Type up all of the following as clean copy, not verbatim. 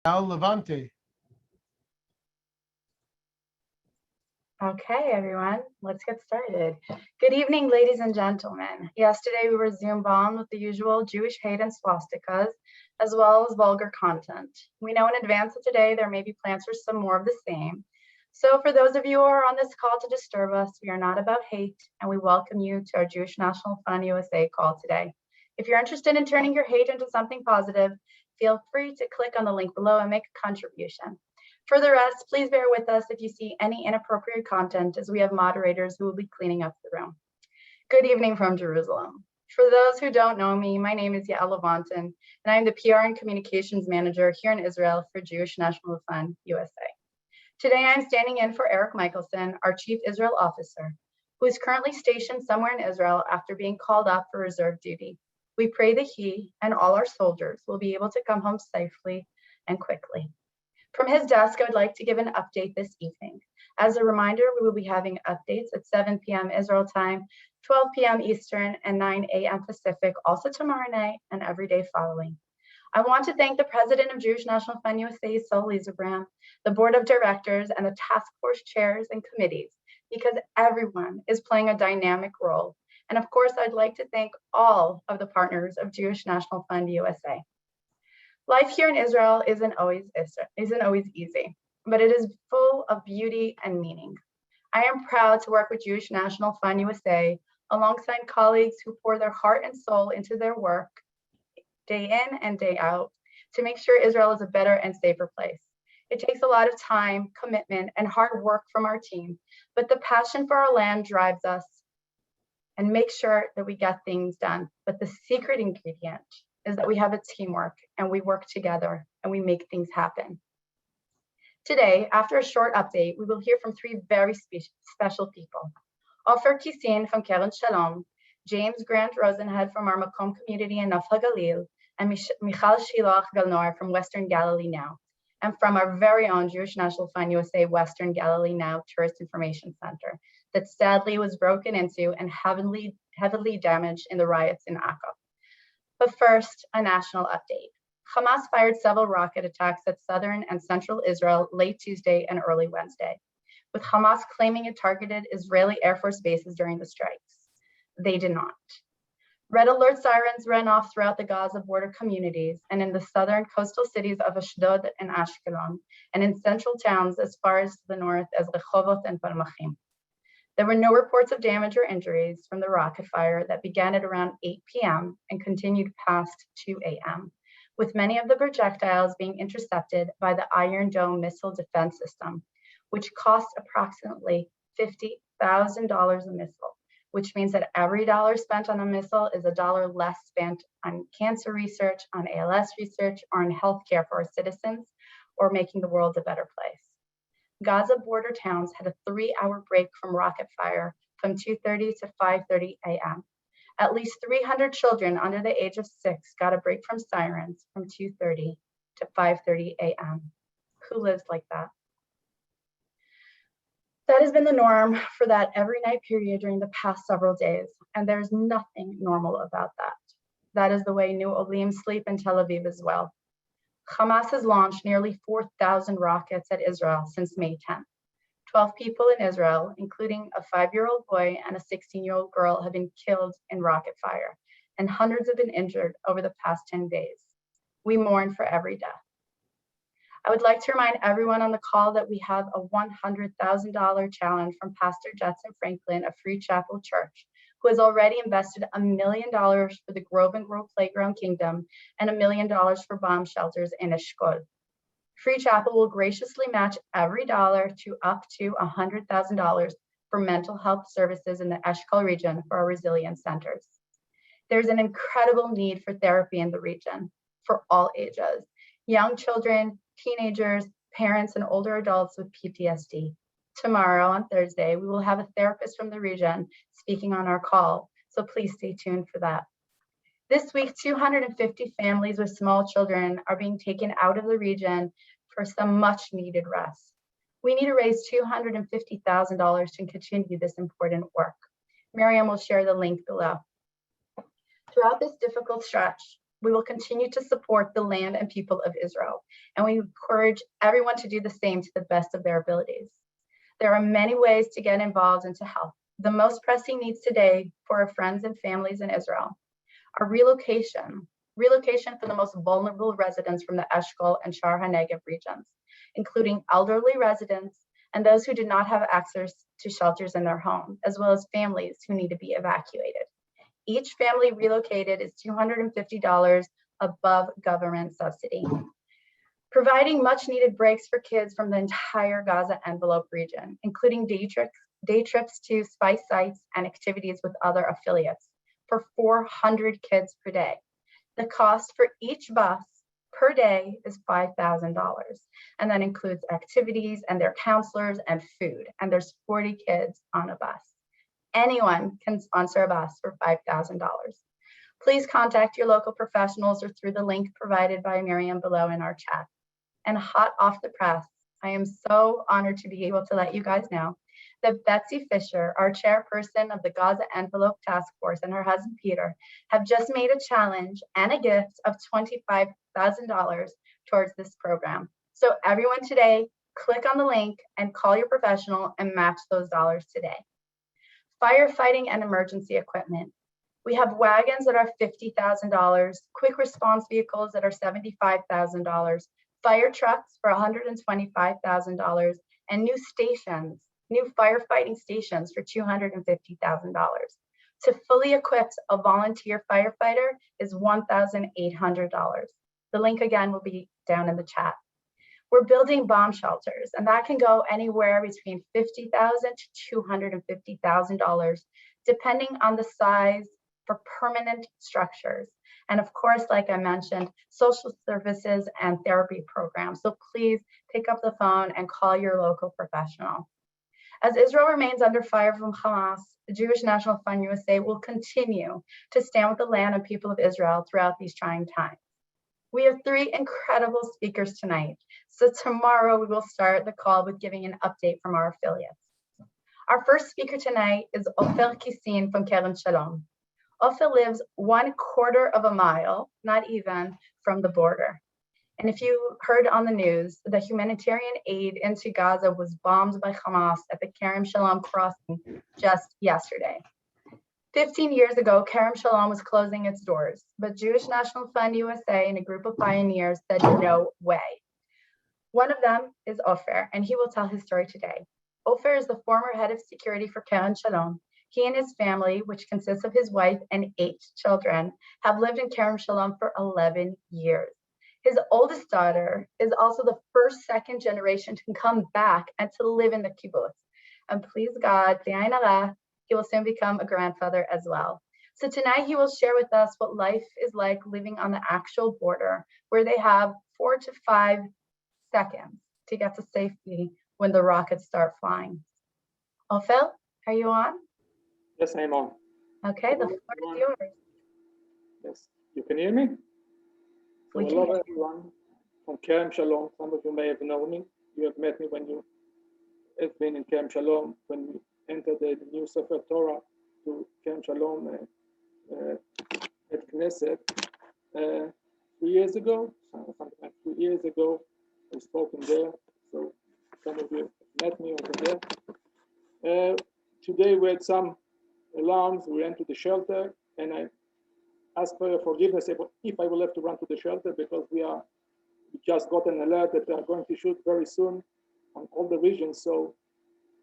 Levontin. Okay, everyone, let's get started. Good evening, ladies and gentlemen. Yesterday, we were Zoom bombed with the usual Jewish hate and swastikas, as well as vulgar content. We know in advance of today, there may be plans for some more of the same. So for those of you who are on this call to disturb us, we are not about hate, and we welcome you to our Jewish National Fund USA call today. If you're interested in turning your hate into something positive, feel free to click on the link below and make a contribution. For the rest, please bear with us if you see any inappropriate content, as we have moderators who will be cleaning up the room. Good evening from Jerusalem. For those who don't know me, my name is Yael Levontin, and I'm the PR and Communications Manager here in Israel for Jewish National Fund USA. Today, I'm standing in for Eric Michelson, our Chief Israel Officer, who is currently stationed somewhere in Israel after being called up for reserve duty. We pray that he and all our soldiers will be able to come home safely and quickly. From his desk, I would like to give an update this evening. As a reminder, we will be having updates at 7 p.m. Israel time, 12 p.m. Eastern, and 9 a.m. Pacific, also tomorrow night and every day following. I want to thank the President of Jewish National Fund USA, Sol Lieberman, the Board of Directors, and the task force chairs and committees, because everyone is playing a dynamic role. And of course, I'd like to thank all of the partners of Jewish National Fund USA. Life here in Israel isn't always easy, but it is full of beauty and meaning. I am proud to work with Jewish National Fund USA alongside colleagues who pour their heart and soul into their work day in and day out to make sure Israel is a better and safer place. It takes a lot of time, commitment, and hard work from our team, but the passion for our land drives us and makes sure that we get things done. But the secret ingredient is that we have a teamwork and we work together and we make things happen. Today, after a short update, we will hear from three very special people. Ofer Kissin from Kerem Shalom, James Grant Rosenhead from our MAKOM community in HaGalil, and Michal from Western Galilee Now, and from our very own Jewish National Fund USA Western Galilee Now Tourist Information Center that sadly was broken into and heavily damaged in the riots in Akko. But first, a national update. Hamas fired several rocket attacks at southern and central Israel late Tuesday and early Wednesday, with Hamas claiming it targeted Israeli Air Force bases during the strikes. They did not. Red alert sirens ran off throughout the Gaza border communities and in the southern coastal cities of Ashdod and Ashkelon, and in central towns as far as the north as Rehovot and Palmachim. There were no reports of damage or injuries from the rocket fire that began at around 8 p.m. and continued past 2 a.m., with many of the projectiles being intercepted by the Iron Dome missile defense system, which costs approximately $50,000 a missile, which means that every dollar spent on a missile is a dollar less spent on cancer research, on ALS research, or on healthcare for our citizens, or making the world a better place. Gaza border towns had a 3-hour break from rocket fire from 2:30 to 5:30 a.m. At least 300 children under the age of 6 got a break from sirens from 2:30 to 5:30 a.m. Who lives like that? That has been the norm for that every night period during the past several days, and there's nothing normal about that. That is the way New Olim sleep in Tel Aviv as well. Hamas has launched nearly 4,000 rockets at Israel since May 10th. 12 people in Israel, including a 5-year-old boy and a 16-year-old girl, have been killed in rocket fire, and hundreds have been injured over the past 10 days. We mourn for every death. I would like to remind everyone on the call that we have a $100,000 challenge from Pastor Judson Franklin of Free Chapel Church, who has already invested $1 million for the Grove and Grow Playground Kingdom and $1 million for bomb shelters in Eshkol. Free Chapel will graciously match every dollar to up to $100,000 for mental health services in the Eshkol region for our resilience centers. There's an incredible need for therapy in the region for all ages, young children, teenagers, parents, and older adults with PTSD. Tomorrow, on Thursday, we will have a therapist from the region speaking on our call, so please stay tuned for that. This week, 250 families with small children are being taken out of the region for some much needed rest. We need to raise $250,000 to continue this important work. Miriam will share the link below. Throughout this difficult stretch, We will continue to support the land and people of Israel, and we encourage everyone to do the same to the best of their abilities. There are many ways to get involved and to help. The most pressing needs today for our friends and families in Israel are relocation for the most vulnerable residents from the Eshkol and Shar HaNegev regions, including elderly residents and those who do not have access to shelters in their home, as well as families who need to be evacuated. Each family relocated is $250 above government subsidy, providing much needed breaks for kids from the entire Gaza Envelope region, including day trips to spice sites and activities with other affiliates for 400 kids per day. The cost for each bus per day is $5,000, and that includes activities and their counselors and food, and there's 40 kids on a bus. Anyone can sponsor a bus for $5,000. Please contact your local professionals or through the link provided by Miriam below in our chat. And hot off the press, I am so honored to be able to let you guys know that Betsy Fisher, our chairperson of the Gaza Envelope Task Force, and her husband Peter have just made a challenge and a gift of $25,000 towards this program. So everyone today, click on the link and call your professional and match those dollars today. Firefighting and emergency equipment. We have wagons that are $50,000, quick response vehicles that are $75,000, fire trucks for $125,000, and new firefighting stations for $250,000. To fully equip a volunteer firefighter is $1,800. The link again will be down in the chat. We're building bomb shelters, and that can go anywhere between $50,000 to $250,000, depending on the size for permanent structures. And of course, like I mentioned, social services and therapy programs. So please pick up the phone and call your local professional. As Israel remains under fire from Hamas, the Jewish National Fund USA will continue to stand with the land and people of Israel throughout these trying times. We have 3 incredible speakers tonight. So tomorrow we will start the call with giving an update from our affiliates. Our first speaker tonight is Ofer Kissin from Kerem Shalom. Ofer lives 1/4 of a mile, not even, from the border. And if you heard on the news, the humanitarian aid into Gaza was bombed by Hamas at the Kerem Shalom crossing just yesterday. 15 years ago, Kerem Shalom was closing its doors, but Jewish National Fund USA and a group of pioneers said no way. One of them is Ofer, and he will tell his story today. Ofer is the former head of security for Kerem Shalom. He and his family, which consists of his wife and 8 children, have lived in Kerem Shalom for 11 years. His oldest daughter is also the first second generation to come back and to live in the kibbutz. And please God, he will soon become a grandfather as well. So tonight he will share with us what life is like living on the actual border, where they have 4 to 5 seconds to get to safety when the rockets start flying. Ofer, are you on? Yes, I'm on. Okay, the floor is yours. Yes, you can hear me? So hello everyone from Kerem Shalom. Some of you may have known me. You have met me when you have been in Kerem Shalom, when we entered the new Sefer Torah to Kerem Shalom at Knesset 3 years ago, something like 2 years ago. I spoke in there, so some of you met me over there. Today we had some alarms. We went to the shelter, and I asked for your forgiveness if I will have to run to the shelter, because we just got an alert that they are going to shoot very soon on all the regions. So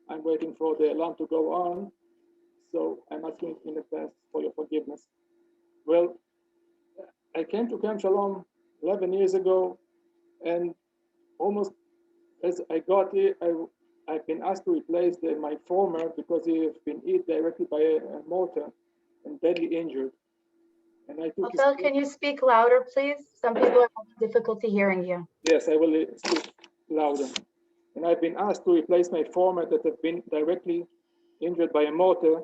I'm waiting for the alarm to go on. So I'm asking in advance for your forgiveness. Well, I came to Kerem Shalom 11 years ago, and almost as I got here, I've been asked to replace my former because he has been hit directly by a mortar and badly injured. And I took Ofer, can you speak louder, please? Some people are having difficulty hearing you. Yes, I will speak louder. And I've been asked to replace my former that have been directly injured by a mortar,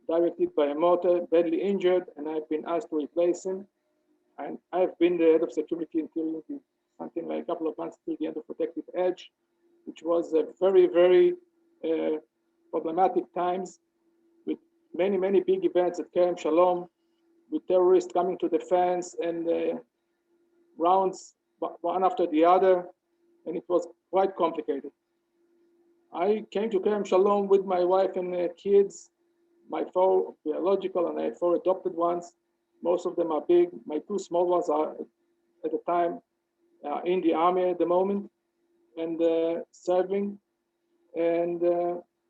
badly injured, and I've been asked to replace him. And I've been the head of security until something like a couple of months till the end of Protective Edge, which was a very, very problematic times with many, many big events at Kerem Shalom. with terrorists coming to the fence and rounds one after the other, and it was quite complicated. I came to Kerem Shalom with my wife and kids, my 4 biological and I have 4 adopted ones. Most of them are big. My 2 small ones are at the time in the army at the moment and serving. And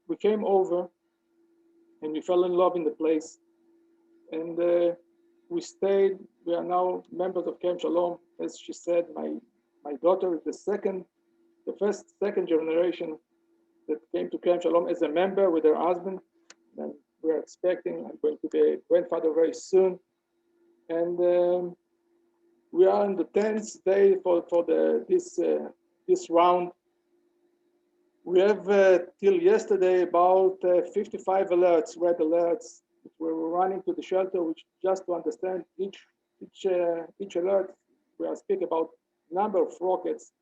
we came over and we fell in love in the place. And we stayed. We are now members of Kerem Shalom. As she said, my daughter is the second generation that came to Kerem Shalom as a member with her husband. And we're expecting, I'm going to be a grandfather very soon. And we are on the 10th day for this round. We have till yesterday about 55 alerts, red alerts. We were running to the shelter, which just to understand each alert, we are speaking about number of rockets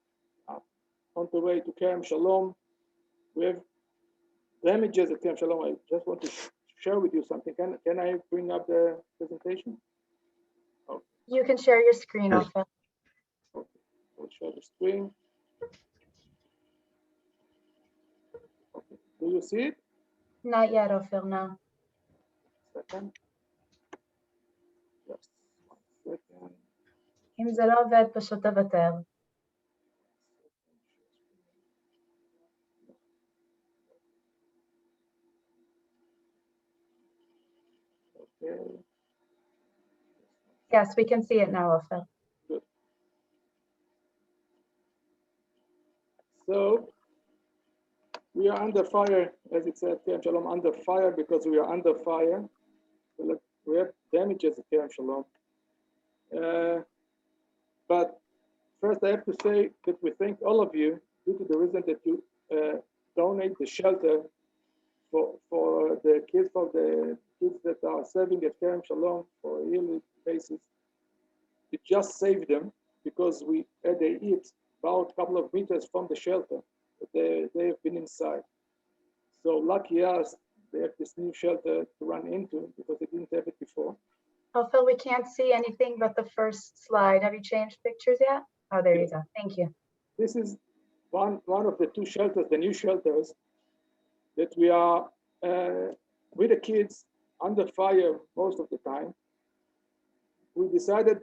on the way to Kerem Shalom. We have damages at Kerem Shalom. I just want to share with you something. Can I bring up the presentation? Oh. You can share your screen, Ofer. Okay, I'll share the screen. Okay. Do you see it? Not yet, Ofer, no. Second. Just 1 second. אם זה לא עובד, פשוט תוותר. Okay. Yes, we can see it now, Ofer. Good. So we are under fire, as it said, Kerem Shalom, under fire because we are under fire. We have damages at Kerem Shalom. But first I have to say that we thank all of you due to the reason that you donate the shelter for the kids that are serving at Kerem Shalom for a yearly basis. It just saved them because they eat about a couple of meters from the shelter. But they have been inside. So lucky us, they have this new shelter to run into because they didn't have it before. Ofer, we can't see anything but the first slide. Have you changed pictures yet? Oh, there you go. Thank you. This is one of the 2 shelters, the new shelters, that we are with the kids under fire most of the time. We decided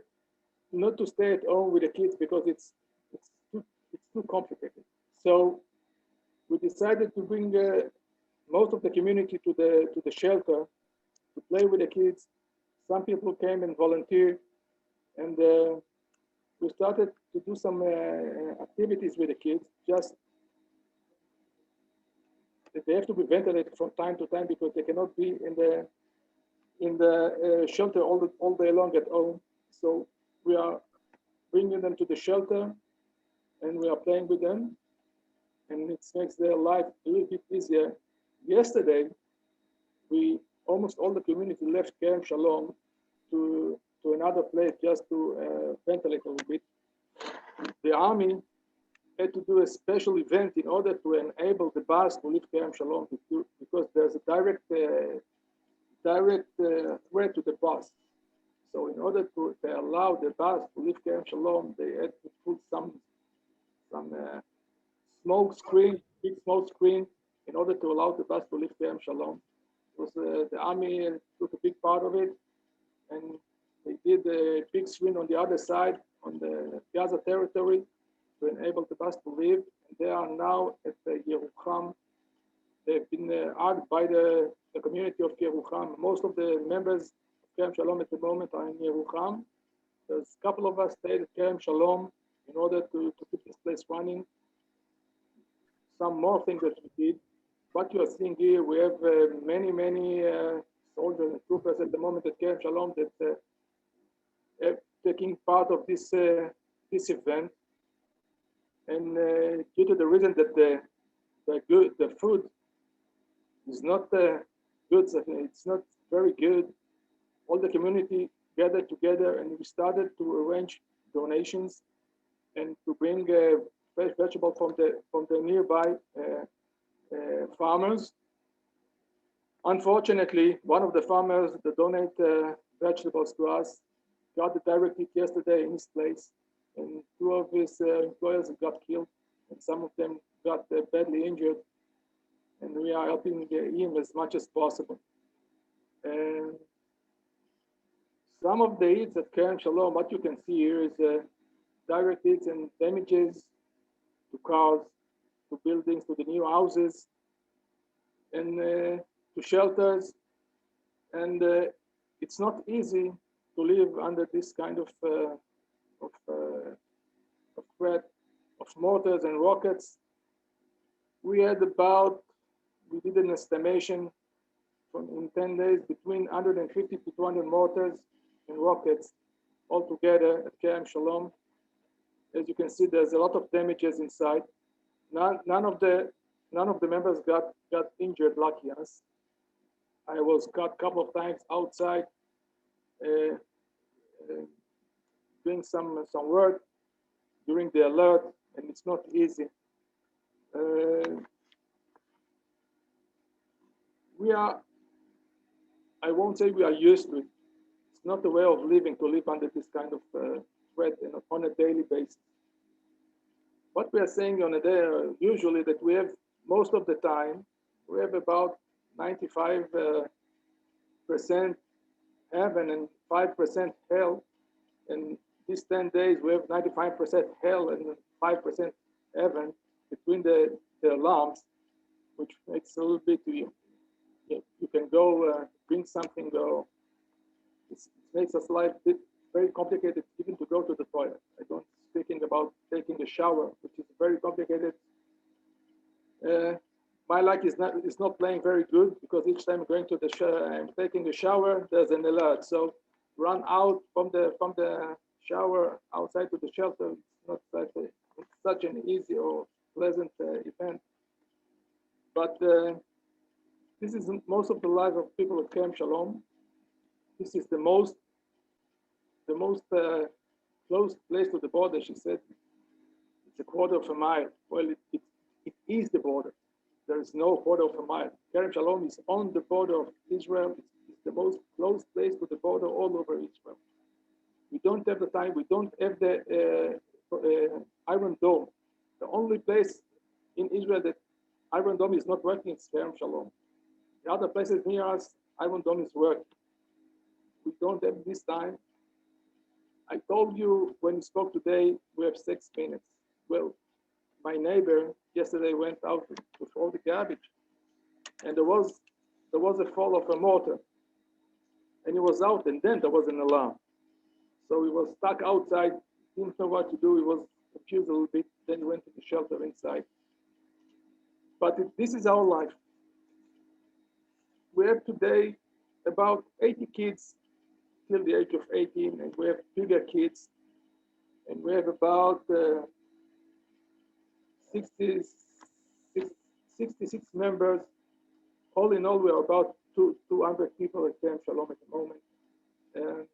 not to stay at home with the kids because it's too complicated. So we decided to bring most of the community to the shelter to play with the kids. Some people came and volunteered, and we started to do some activities with the kids. Just they have to be ventilated from time to time because they cannot be in the shelter all day long at home. So we are bringing them to the shelter, and we are playing with them, and it makes their life a little bit easier. Yesterday, almost all the community left Kerem Shalom to another place just to ventilate a little bit. The army had to do a special event in order to enable the bus to leave Kerem Shalom because there's a direct threat to the bus. So in order to allow the bus to leave Kerem Shalom, they had to put some smoke screen, big smoke screen, in order to allow the bus to leave Kerem Shalom. The army took a big part of it, and they did a big screen on the other side, on the Gaza territory, to enable the bus to leave. And they are now at Yerucham. They've been asked by the community of Yerucham. Most of the members of Kerem Shalom at the moment are in Yerucham. There's a couple of us stayed at Kerem Shalom in order to keep this place running. Some more things that we did. What you are seeing here, we have many soldiers and troopers at the moment at Kerem Shalom that are taking part of this event. And due to the reason that the food is not good, it's not very good, all the community gathered together and we started to arrange donations and to bring fresh vegetable from the nearby farmers. Unfortunately, one of the farmers that donate vegetables to us, got the direct hit yesterday in his place, and two of his employers got killed, and some of them got badly injured, and we are helping him as much as possible. And some of the hits at Kerem Shalom, what you can see here is direct hits and damages to cars, to buildings, to the new houses, and to shelters. And it's not easy to live under this kind of threat of mortars and rockets. We did an estimation in 10 days between 150 to 200 mortars and rockets altogether at Kerem Shalom. As you can see, there's a lot of damages inside. None of the members got injured, lucky us. I was cut a couple of times outside doing some work during the alert, and it's not easy. I won't say we are used to it. It's not a way of living to live under this kind of threat on a daily basis. What we are saying on a day, usually that we have, most of the time, we have about 95% heaven and 5% hell. And these 10 days, we have 95% hell and 5% heaven between the alarms, which makes a little bit you can go bring something, it makes us life very complicated even to go to the toilet. I don't speaking about taking a shower, which is very complicated. My luck is not playing very good, because each time I'm going to the shower, I'm taking a shower, there's an alert. So run out from the shower outside to the shelter. It's not such an easy or pleasant event. But this is most of the life of people at Kerem Shalom. This is the most close place to the border. She said it's a quarter of a mile. Well, it is the border. There is no quarter of a mile. Kerem Shalom is on the border of Israel. It's the most close place to the border all over Israel. We don't have the time. We don't have the Iron Dome. The only place in Israel that Iron Dome is not working is Kerem Shalom. The other places near us, Iron Dome is working. We don't have this time. I told you when we spoke today, we have 6 minutes. Well, my neighbor yesterday went out to throw the garbage, and there was a fall of a mortar, and he was out, and then there was an alarm. So he was stuck outside, didn't know what to do. He was confused a little bit. Then he went to the shelter inside. But this is our life. We have today about 80 kids till the age of 18, and we have bigger kids, and we have about 66 members. All in all, we are about 200 people at Kerem Shalom at the moment. And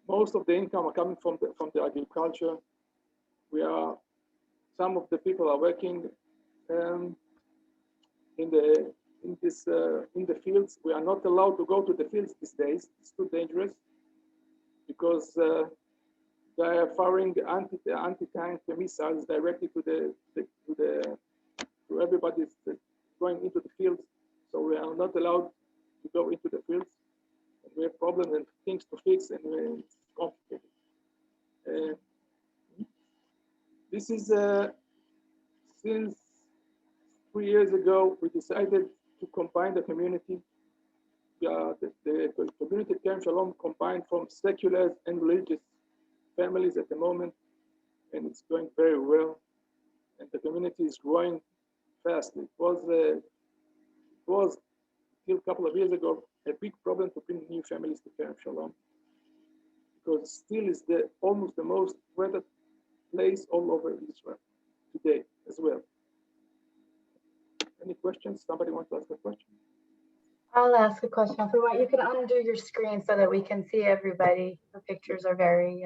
most of the income are coming from the agriculture. Some of the people are working in the fields. We are not allowed to go to the fields these days. It's too dangerous, because they are firing anti-tank missiles directly to everybody that's going into the fields. So we are not allowed to go into the fields. And we have problems and things to fix, and it's complicated. This is since 3 years ago, we decided to combine the community. The community at Kerem Shalom combined from secular and religious families at the moment, and it's going very well. And the community is growing fast. It was till a couple of years ago a big problem to bring new families to Kerem Shalom, because still is almost the most threatened place all over Israel today as well. Any questions? Somebody wants to ask a question? I'll ask a question. If you want, you can undo your screen so that we can see everybody. The pictures are very.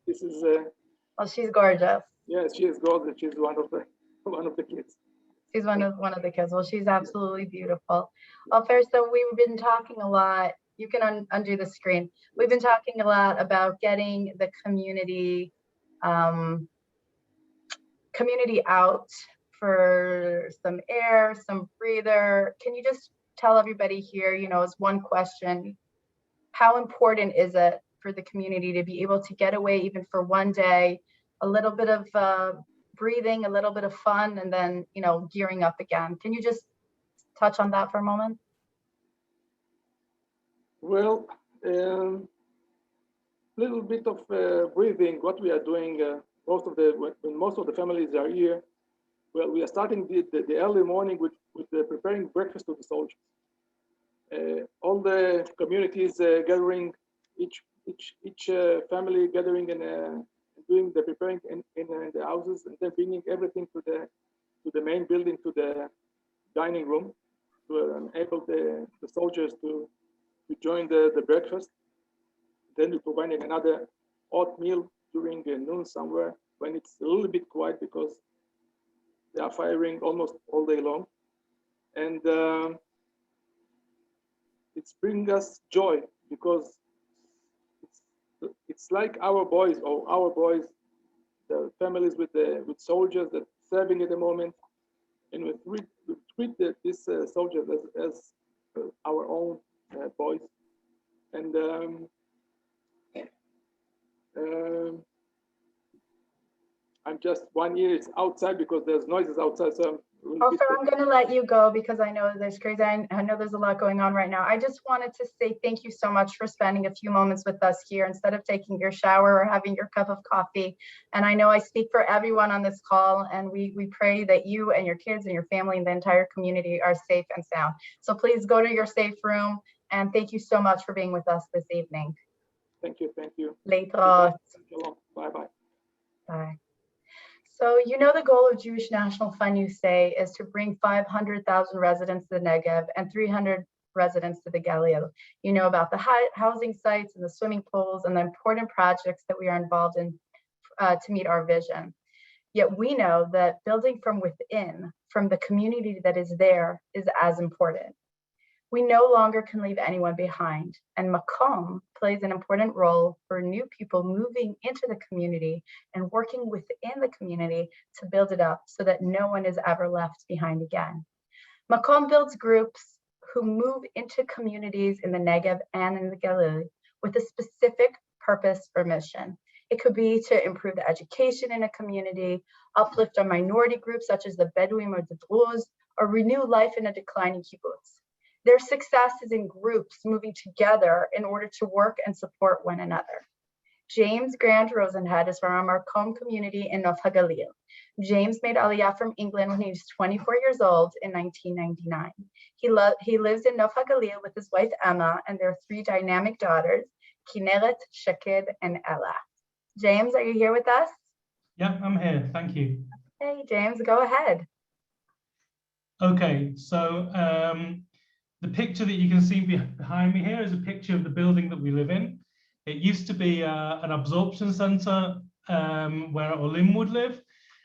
This is. Well, she's gorgeous. Yes, she is gorgeous. She's one of the kids. She's one of the kids. Well, she's absolutely beautiful. Ofer, so we've been talking a lot You can undo the screen. We've been talking a lot about getting the community out for some air, some breather. Can you just tell everybody here, as one question, how important is it for the community to be able to get away even for one day, a little bit of breathing, a little bit of fun, and then, gearing up again? Can you just touch on that for a moment? Well, little bit of breathing. What we are doing, when most of the families are here, well, we are starting the early morning with preparing breakfast to the soldiers. All the communities gathering, each family gathering and doing the preparing in the houses, and then bringing everything to the main building, to the dining room, to enable the soldiers to join the breakfast. Then we're providing another hot meal during noon somewhere when it's a little bit quiet because they are firing almost all day long. And it's bringing us joy because it's like our boys, the families with soldiers that serving at the moment, and we treat these soldiers as our own boys. And I'm just 1 year it's outside because there's noises outside, so Ofer, I'm going to let you go because I know there's crazy. I know there's a lot going on right now. I just wanted to say thank you so much for spending a few moments with us here instead of taking your shower or having your cup of coffee. And I know I speak for everyone on this call, and we pray that you and your kids and your family and the entire community are safe and sound. So please go to your safe room, and thank you so much for being with us this evening. Thank you. Thank you. Later. Shalom. Bye-bye. Bye. So, the goal of Jewish National Fund, you say, is to bring 500,000 residents to the Negev and 300 residents to the Galil. You know about the housing sites and the swimming pools and the important projects that we are involved in to meet our vision. Yet we know that building from within, from the community that is there, is as important. We no longer can leave anyone behind, and MAKOM plays an important role for new people moving into the community and working within the community to build it up so that no one is ever left behind again. MAKOM builds groups who move into communities in the Negev and in the Galilee with a specific purpose or mission. It could be to improve the education in a community, uplift a minority group such as the Bedouin or the Druze, or renew life in a declining kibbutz. Their success is in groups moving together in order to work and support one another. James Grant Rosenhead is from our MAKOM community in HaGalil. James made Aliyah from England when he was 24 years old in 1999. He lives in HaGalil with his wife Emma and their 3 dynamic daughters, Kineret, Shaked, and Ella. James, are you here with us? Yeah, I'm here. Thank you. Hey, James, go ahead. Okay, so the picture that you can see behind me here is a picture of the building that we live in. It used to be an absorption center where Olim would live.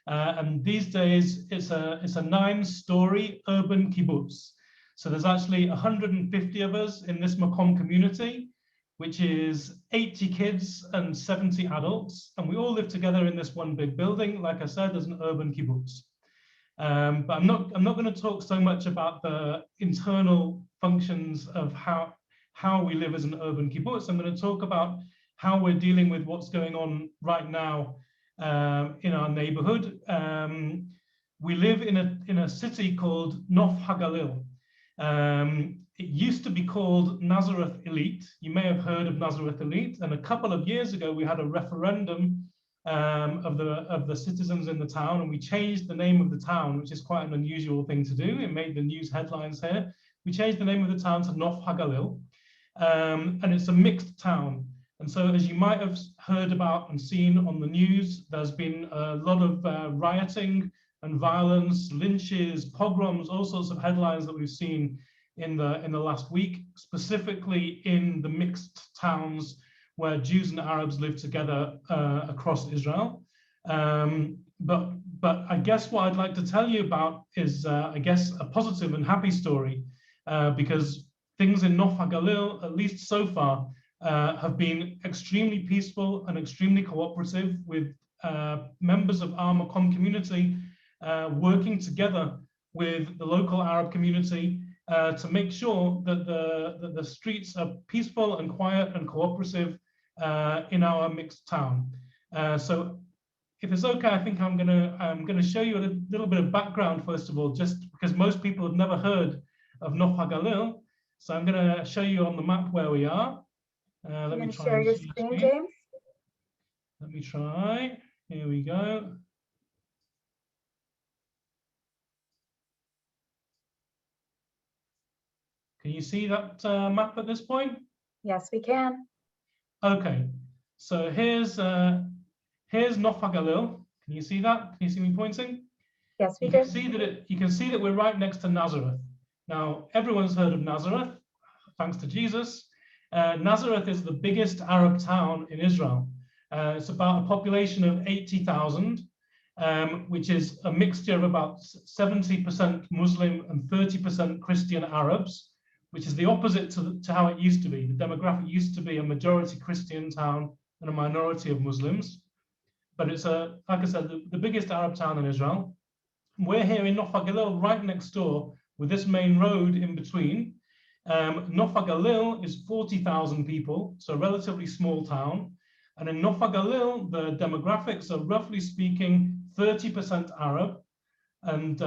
And these days it's a 9-story urban kibbutz. So there's actually 150 of us in this MAKOM community, which is 80 kids and 70 adults. And we all live together in this one big building. Like I said, there's an urban kibbutz. But I'm not going to talk so much about the internal functions of how we live as an urban kibbutz. I'm going to talk about how we're dealing with what's going on right now in our neighborhood. We live in a city called HaGalil. It used to be called Nazareth Elite. You may have heard of Nazareth Elite. And a couple of years ago, we had a referendum of the citizens in the town, and we changed the name of the town, which is quite an unusual thing to do. It made the news headlines here. We changed the name of the town to HaGalil, and it's a mixed town. And so, as you might have heard about and seen on the news, there's been a lot of rioting and violence, lynches, pogroms, all sorts of headlines that we've seen in the last week, specifically in the mixed towns where Jews and Arabs live together across Israel. But I guess what I'd like to tell you about is, I guess, a positive and happy story, because things in HaGalil, at least so far, have been extremely peaceful and extremely cooperative, with members of our MAKOM community working together with the local Arab community to make sure that the streets are peaceful and quiet and cooperative in our mixed town. So if it's okay, I think I'm gonna show you a little bit of background first of all, just because most people have never heard of HaGalil. So I'm gonna show you on the map where we are. Let me try share and your share screen, James. Let me try. Here we go. Can you see that map at this point? Yes, we can. Okay, so here's HaGalil. Can you see that? Can you see me pointing? Yes, we You do. can see that we're right next to Nazareth. Now, everyone's heard of Nazareth, thanks to Jesus. Nazareth is the biggest Arab town in Israel. It's about a population of 80,000, which is a mixture of about 70% Muslim and 30% Christian Arabs, which is the opposite to how it used to be. The demographic used to be a majority Christian town and a minority of Muslims. But it's, like I said, the biggest Arab town in Israel. We're here in HaGalil, right next door, with this main road in between. HaGalil is 40,000 people, so a relatively small town. And in HaGalil, the demographics are roughly speaking 30% Arab, and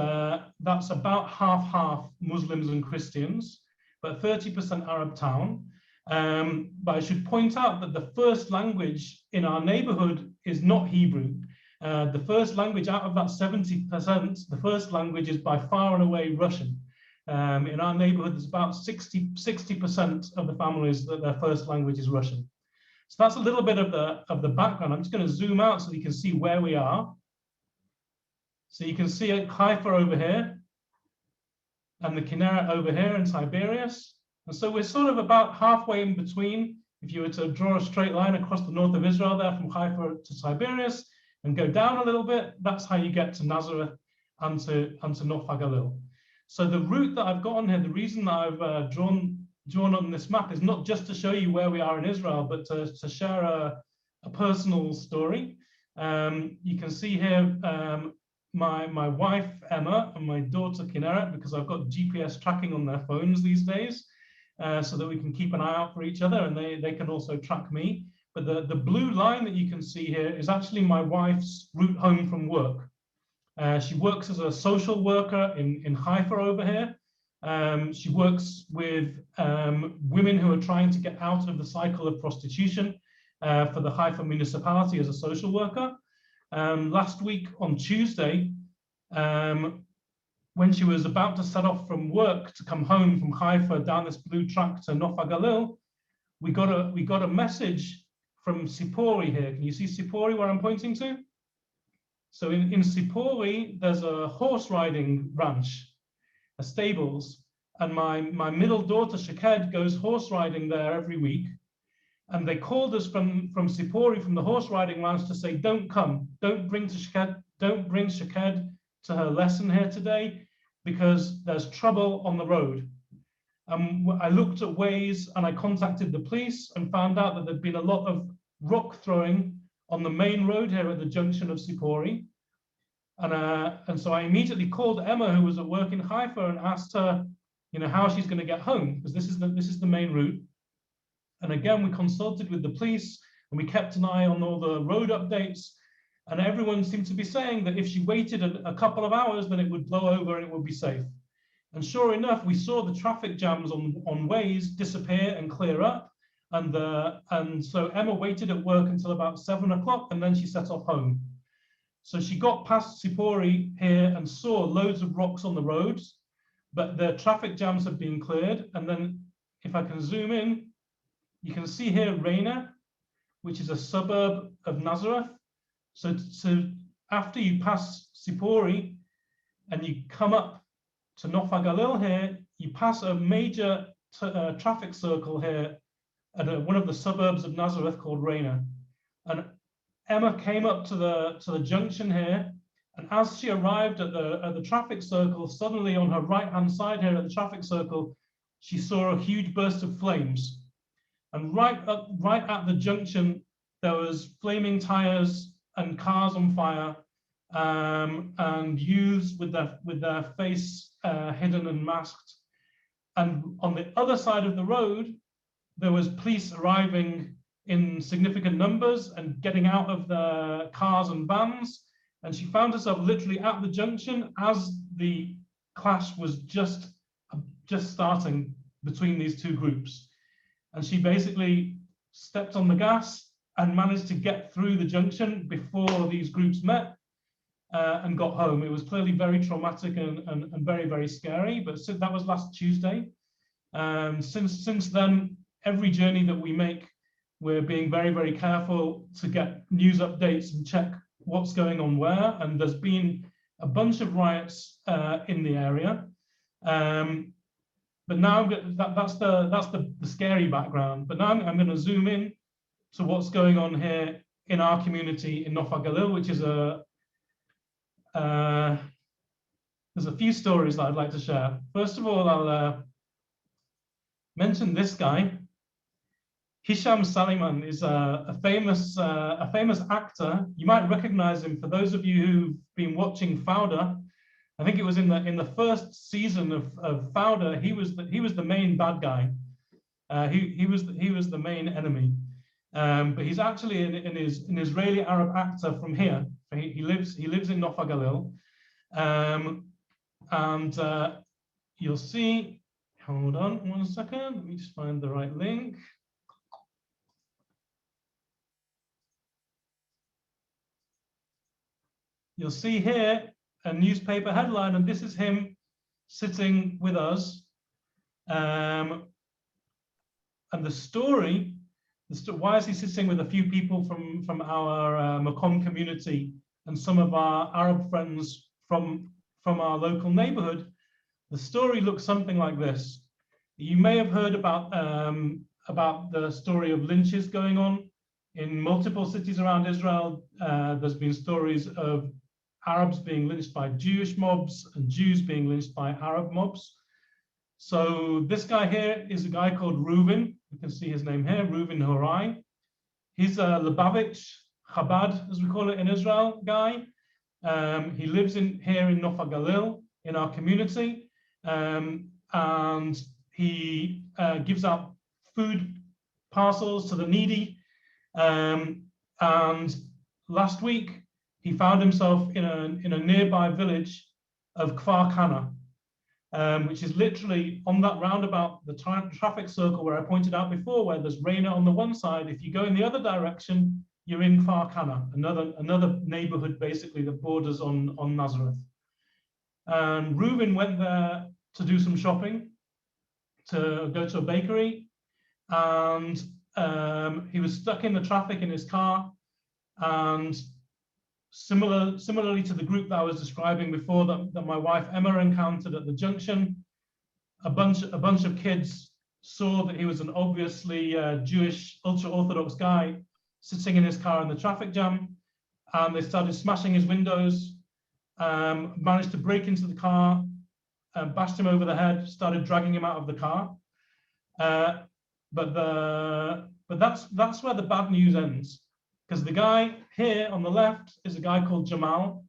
that's about half Muslims and Christians, but 30% Arab town. But I should point out that the first language in our neighborhood is not Hebrew. The first language out of that 70%, the first language is by far and away Russian. In our neighborhood, there's about 60% of the families that their first language is Russian. So that's a little bit of the background. I'm just going to zoom out so you can see where we are. So you can see Haifa over here and the Kinneret over here in Tiberias. And so we're sort of about halfway in between. If you were to draw a straight line across the north of Israel there from Haifa to Tiberias and go down a little bit, that's how you get to Nazareth and to HaGalil. So the route that I've got on here, the reason that I've drawn on this map is not just to show you where we are in Israel, but to share a personal story. You can see here my wife, Emma, and my daughter, Kinneret, because I've got GPS tracking on their phones these days, so that we can keep an eye out for each other, and they can also track me. But the blue line that you can see here is actually my wife's route home from work. She works as a social worker in Haifa over here. She works with women who are trying to get out of the cycle of prostitution for the Haifa municipality as a social worker. Last week on Tuesday, when she was about to set off from work to come home from Haifa down this blue track to HaGalil, we got a message from Sipori here. Can you see Sipori where I'm pointing to? So in Sipori, there's a horse riding ranch, a stables, and my middle daughter Shaked goes horse riding there every week. And they called us from Sipori, from the horse riding ranch, to say, don't come, don't bring Shaked to her lesson here today, because there's trouble on the road. I looked at Waze and I contacted the police and found out that there'd been a lot of rock throwing on the main road here at the junction of Sipori. And so I immediately called Emma, who was at work in Haifa, and asked her, how she's going to get home, because this is the main route. And again, we consulted with the police and we kept an eye on all the road updates. And everyone seemed to be saying that if she waited a couple of hours, then it would blow over and it would be safe. And sure enough, we saw the traffic jams on Waze disappear and clear up. And so Emma waited at work until about 7 o'clock, and then she set off home. So she got past Sipori here and saw loads of rocks on the roads, but the traffic jams had been cleared. And then if I can zoom in, you can see here Reina, which is a suburb of Nazareth. So after you pass Sipori and you come up to HaGalil here, you pass a major traffic circle here at one of the suburbs of Nazareth called Reina. And Emma came up to the junction here, and as she arrived at the traffic circle, suddenly on her right-hand side here at the traffic circle, she saw a huge burst of flames. And right at the junction, there was flaming tires and cars on fire, and youths with their face hidden and masked. And on the other side of the road, there was police arriving in significant numbers and getting out of the cars and vans. And she found herself literally at the junction as the clash was just starting between these two groups. And she basically stepped on the gas and managed to get through the junction before these groups met and got home. It was clearly very traumatic and very, very scary, but that was last Tuesday. Since then, every journey that we make, we're being very, very careful to get news updates and check what's going on where. And there's been a bunch of riots in the area. But now that's the scary background. But now I'm going to zoom in to what's going on here in our community in HaGalil, which is there's a few stories that I'd like to share. First of all, I'll mention this guy. Hisham Saliman is a famous actor. You might recognize him. For those of you who've been watching Fauda, I think it was in the first season of Fauda. He was the main bad guy. He was the main enemy. But he's actually an Israeli Arab actor from here. He lives in HaGalil, and you'll see. Hold on 1 second. Let me just find the right link. You'll see here a newspaper headline, and this is him sitting with us. And the story, why is he sitting with a few people from our MAKOM community and some of our Arab friends from our local neighborhood? The story looks something like this. You may have heard about the story of lynches going on in multiple cities around Israel. There's been stories of Arabs being lynched by Jewish mobs and Jews being lynched by Arab mobs. So this guy here is a guy called Reuven. You can see his name here, Reuven Horai. He's a Lubavitch, Chabad, as we call it in Israel, guy. He lives here in HaGalil, in our community, and he gives out food parcels to the needy. And last week, he found himself in a nearby village of Kfar Kana, which is literally on that roundabout, the traffic circle where I pointed out before, where there's Reina on the one side. If you go in the other direction, you're in Kfar Kana, another neighborhood basically that borders on Nazareth. And Reuven went there to do some shopping, to go to a bakery, and he was stuck in the traffic in his car. And similarly to the group that I was describing before, that my wife Emma encountered at the junction, a bunch of kids saw that he was an obviously Jewish ultra-Orthodox guy sitting in his car in the traffic jam, and they started smashing his windows, managed to break into the car, bashed him over the head, started dragging him out of the car. But that's where the bad news ends. Because the guy here on the left is a guy called Jamal,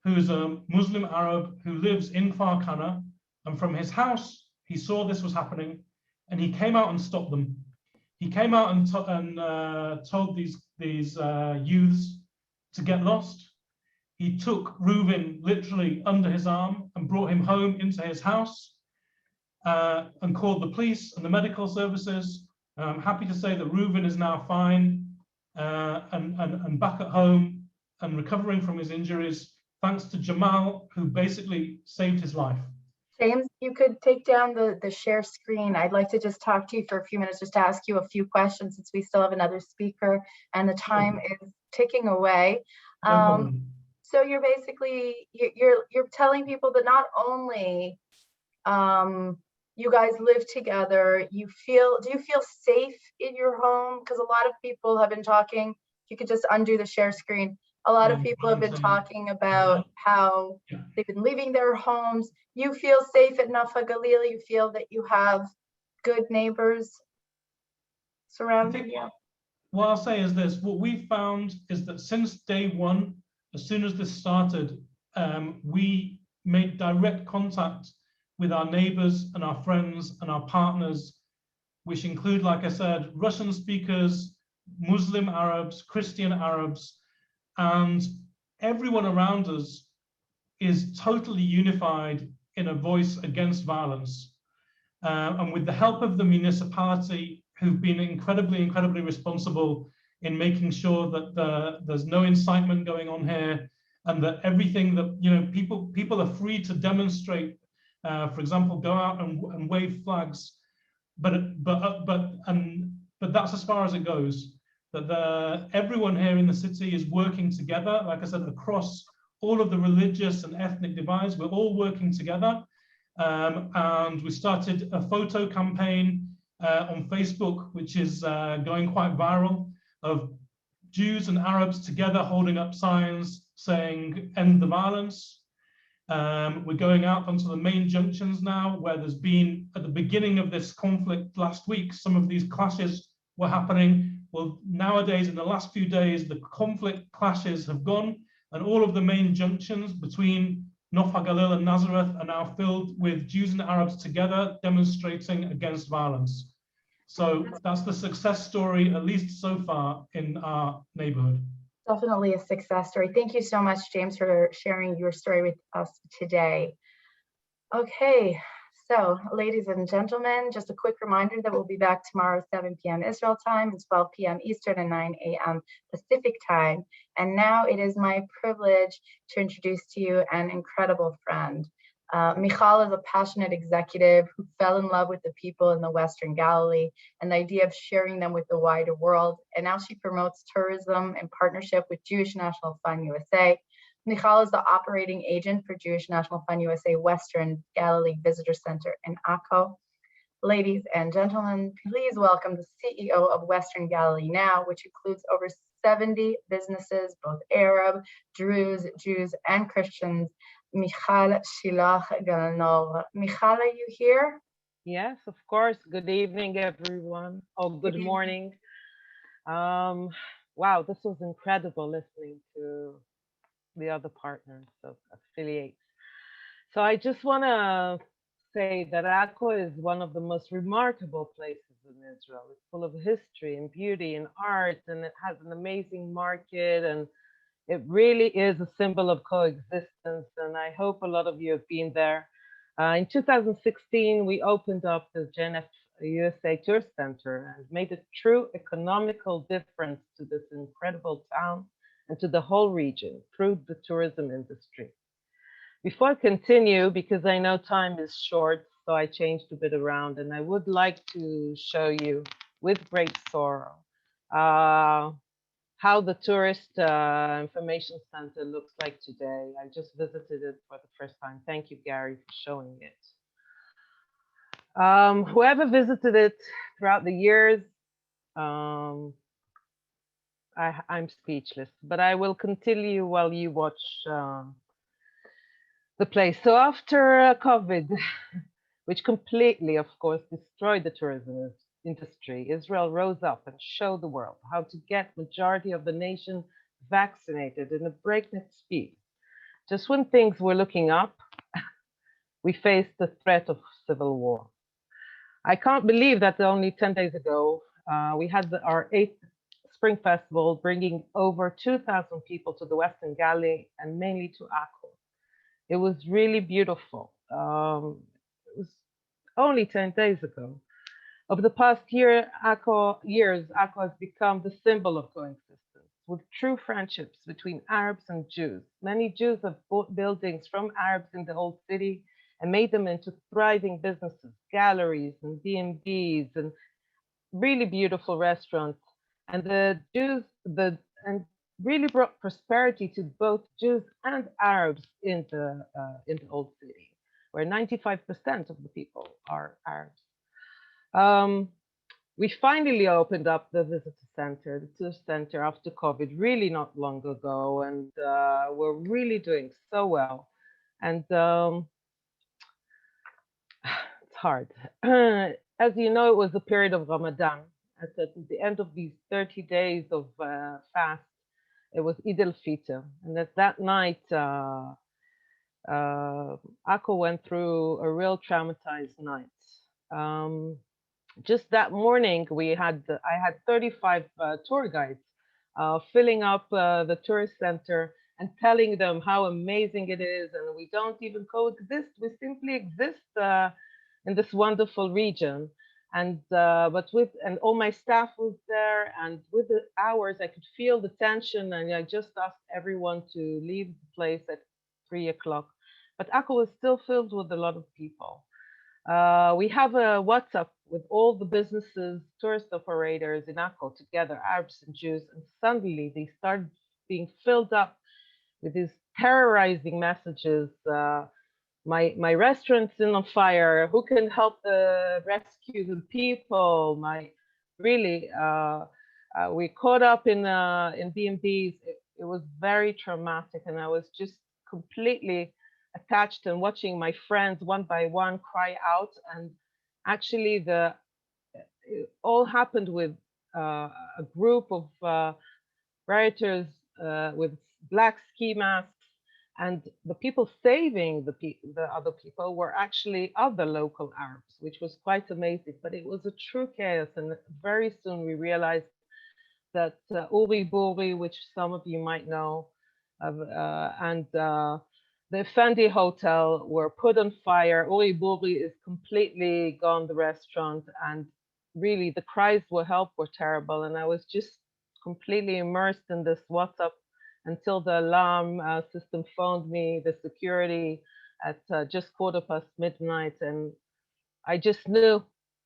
who's a Muslim Arab who lives in Kfar Kana, and from his house, he saw this was happening, and he came out and stopped them. He came out and told these youths to get lost. He took Reuven literally under his arm and brought him home into his house, and called the police and the medical services. I'm happy to say that Reuven is now fine. And back at home and recovering from his injuries, thanks to Jamal, who basically saved his life. James, you could take down the share screen. I'd like to just talk to you for a few minutes, just to ask you a few questions, since we still have another speaker and the time is ticking away. So you're basically, you're telling people that not only you guys live together, do you feel safe in your home? Because a lot of people have been talking, you could just undo the share screen, A lot of people have been talking about how they've been leaving their homes. You feel safe at HaGalil. You feel that you have good neighbors surrounding you. What I'll say is this: what we found is that since day one, as soon as this started, we made direct contact with our neighbors and our friends and our partners, which include, like I said, Russian speakers, Muslim Arabs, Christian Arabs, and everyone around us is totally unified in a voice against violence. And with the help of the municipality, who've been incredibly responsible in making sure that there's no incitement going on here, and that everything that, you know, people are free to demonstrate, for example, go out and wave flags, but that's as far as it goes. That everyone here in the city is working together, like I said, across all of the religious and ethnic divides. We're all working together. And we started a photo campaign on Facebook, which is going quite viral, of Jews and Arabs together holding up signs saying, "End the violence." We're going out onto the main junctions now, where there's been, at the beginning of this conflict last week, some of these clashes were happening. Well, nowadays, in the last few days, the conflict clashes have gone, and all of the main junctions between HaGalil and Nazareth are now filled with Jews and Arabs together demonstrating against violence. So that's the success story, at least so far, in our neighborhood. Definitely a success story. Thank you so much, James, for sharing your story with us today. Okay, so ladies and gentlemen, just a quick reminder that we'll be back tomorrow, 7 p.m. Israel time and 12 p.m. Eastern and 9 a.m. Pacific time. And now it is my privilege to introduce to you an incredible friend. Michal is a passionate executive who fell in love with the people in the Western Galilee and the idea of sharing them with the wider world. And now she promotes tourism in partnership with Jewish National Fund USA. Michal is the operating agent for Jewish National Fund USA Western Galilee Visitor Center in Akko. Ladies and gentlemen, please welcome the CEO of Western Galilee Now, which includes over 70 businesses, both Arab, Druze, Jews, and Christians, Michal Shiloah. Michal, are you here? Yes, of course. Good evening, everyone. Oh, good morning. Wow, this was incredible listening to the other partners of affiliates. So I just want to say that Akko is one of the most remarkable places in Israel. It's full of history and beauty and art, and it has an amazing market, and it really is a symbol of coexistence, and I hope a lot of you have been there. In 2016, we opened up the JNF-USA Tour Center and made a true economical difference to this incredible town and to the whole region through the tourism industry. Before I continue, because I know time is short, so I changed a bit around, and I would like to show you with great sorrow how the tourist information center looks like today. I just visited it for the first time. Thank you, Gary, for showing it. Whoever visited it throughout the years, I'm speechless, but I will continue while you watch the place. So after COVID, which completely, of course, destroyed the tourism industry, Israel rose up and showed the world how to get majority of the nation vaccinated in a breakneck speed. Just when things were looking up, we faced the threat of civil war. I can't believe that only 10 days ago, we had our 8th Spring Festival, bringing over 2,000 people to the Western Galilee and mainly to Akko. It was really beautiful. It was only 10 days ago. Over the past years, Akko has become the symbol of coexistence, with true friendships between Arabs and Jews. Many Jews have bought buildings from Arabs in the old city and made them into thriving businesses, galleries and B&Bs and really beautiful restaurants. And the Jews really brought prosperity to both Jews and Arabs in the old city, where 95% of the people are Arabs. we finally opened up the visitor center, the tourist center after COVID, really not long ago, and we're really doing so well. And it's hard. As you know, it was a period of Ramadan. At the end of these 30 days of fast, it was Eid al-Fitr. And at that night, Akko went through a real traumatized night. Just that morning, I had 35 tour guides filling up the tourist center and telling them how amazing it is, and we don't even coexist. We simply exist in this wonderful region. And and all my staff was there, and with the hours, I could feel the tension, and I just asked everyone to leave the place at 3 o'clock. But Akko was still filled with a lot of people. We have a WhatsApp with all the businesses, tourist operators in Akko together, Arabs and Jews, and suddenly they started being filled up with these terrorizing messages. My restaurant's in on fire. Who can help rescue the people? We caught up in B&Bs. It was very traumatic, and I was just completely attached and watching my friends one by one cry out. And actually, it all happened with a group of rioters with black ski masks, and the people saving the other people were actually other local Arabs, which was quite amazing. But it was a true chaos, and very soon we realized that Uri Buri, which some of you might know, and the Effendi Hotel were put on fire. Uri Buri is completely gone, the restaurant, and really the cries for help were terrible. And I was just completely immersed in this WhatsApp until the alarm system phoned me, the security, at just midnight. And I just knew,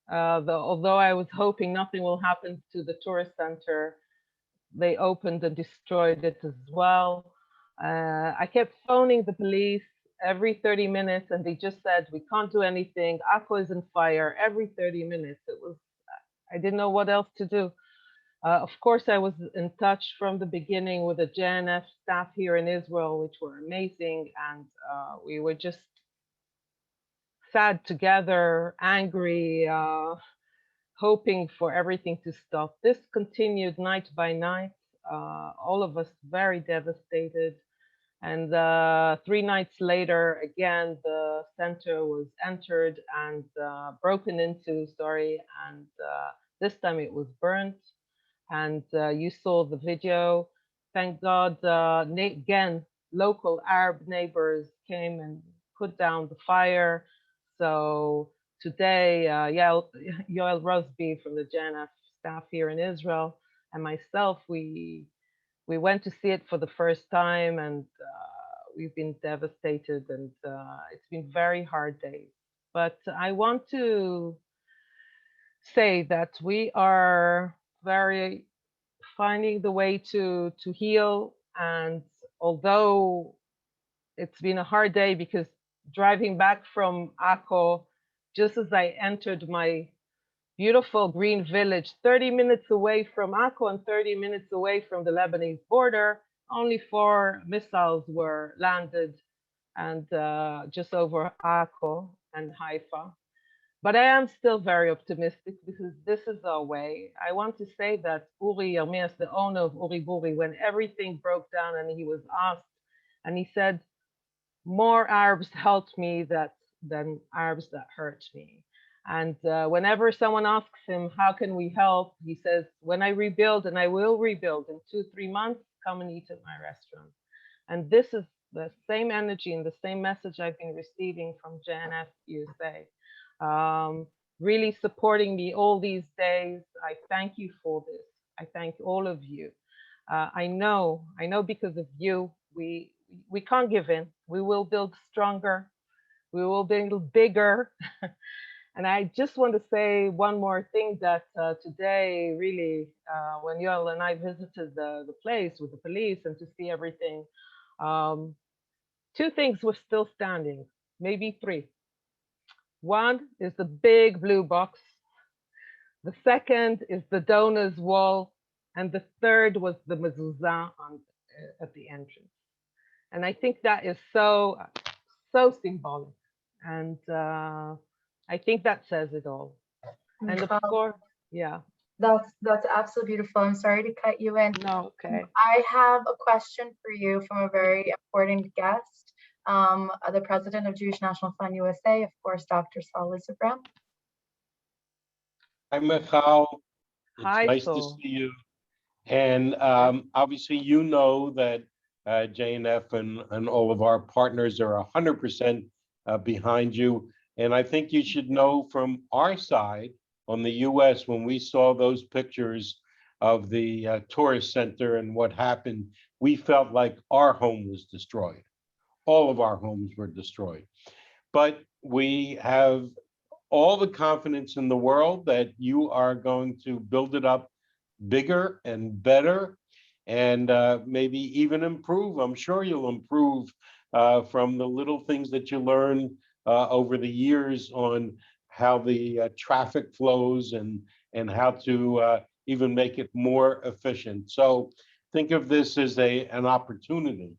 although I was hoping nothing will happen to the tourist center, they opened and destroyed it as well. I kept phoning the police every 30 minutes, and they just said, we can't do anything. Akko is on fire every 30 minutes. I didn't know what else to do. Of course, I was in touch from the beginning with the JNF staff here in Israel, which were amazing. And we were just sad together, angry, hoping for everything to stop. This continued night by night, all of us very devastated. And 3 nights later, again, the center was entered and broken into, and this time it was burnt. And you saw the video. Thank God, again, local Arab neighbors came and put down the fire. So today, Yael Rosby from the JNF staff here in Israel and myself, we went to see it for the first time, and we've been devastated, and it's been very hard days. But I want to say that we are very finding the way to heal. And although it's been a hard day, because driving back from Akko, just as I entered my beautiful green village, 30 minutes away from Akko and 30 minutes away from the Lebanese border, only 4 missiles were landed, and just over Akko and Haifa. But I am still very optimistic, because this is our way. I want to say that Uri Yarmias, the owner of Uri Buri, when everything broke down and he was asked, and he said, more Arabs helped me than Arabs that hurt me. And whenever someone asks him, how can we help? He says, when I rebuild, and I will rebuild in 2-3 months, come and eat at my restaurant. And this is the same energy and the same message I've been receiving from JNF-USA. Really supporting me all these days. I thank you for this. I thank all of you. I know because of you, we can't give in. We will build stronger. We will build bigger. And I just want to say one more thing, that today, really, when Yael and I visited the place with the police and to see everything, 2 things were still standing, maybe 3. One is the big blue box The second is the donors wall, and the third was the mezuzah at the entrance. And I think that is so symbolic, and I think that says it all. And of course, yeah. That's absolutely beautiful. I'm sorry to cut you in. No, okay. I have a question for you from a very important guest, the president of Jewish National Fund USA, of course, Dr. Saul Isabram. Hi, Michal. It's Hi, nice Saul. to see you. And obviously, you know that JNF and all of our partners are 100% behind you. And I think you should know from our side on the US, when we saw those pictures of the tourist center and what happened, we felt like our home was destroyed. All of our homes were destroyed. But we have all the confidence in the world that you are going to build it up bigger and better, and maybe even improve. I'm sure you'll improve from the little things that you learn over the years on how the traffic flows and how to even make it more efficient. So think of this as an opportunity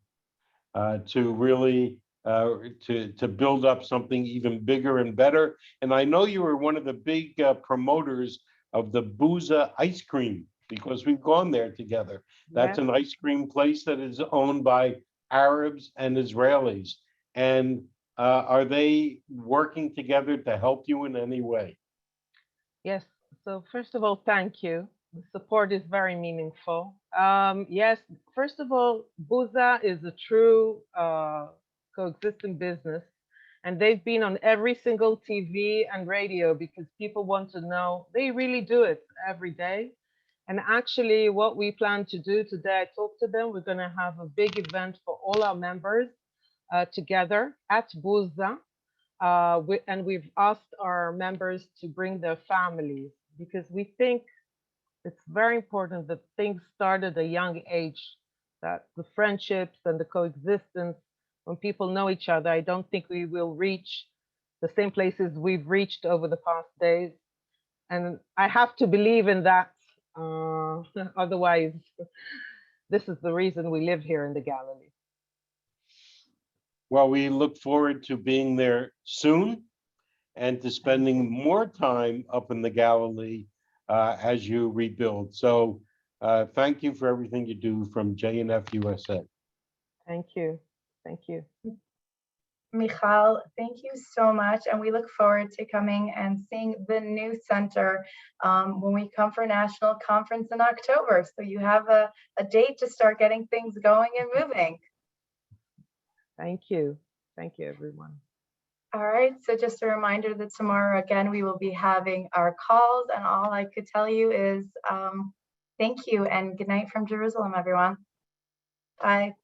to really to build up something even bigger and better. And I know you were one of the big promoters of the Buza ice cream, because we've gone there together. That's an ice cream place that is owned by Arabs and Israelis. And are they working together to help you in any way? Yes. So first of all, thank you. The support is very meaningful. Yes, first of all, Buza is a true coexisting business, and they've been on every single TV and radio because people want to know. They really do it every day. And actually, what we plan to do today, I talked to them, we're going to have a big event for all our members together at Buza. And we've asked our members to bring their families, because we think it's very important that things start at a young age, that the friendships and the coexistence, when people know each other, I don't think we will reach the same places we've reached over the past days. And I have to believe in that. Otherwise, this is the reason we live here in the Galilee. Well, we look forward to being there soon and to spending more time up in the Galilee as you rebuild. So thank you for everything you do from JNF-USA. Thank you. Thank you. Michal, thank you so much. And we look forward to coming and seeing the new center when we come for National Conference in October. So you have a date to start getting things going and moving. Thank you. Thank you, everyone. All right, so just a reminder that tomorrow, again, we will be having our calls, and all I could tell you is thank you and good night from Jerusalem, everyone. Bye.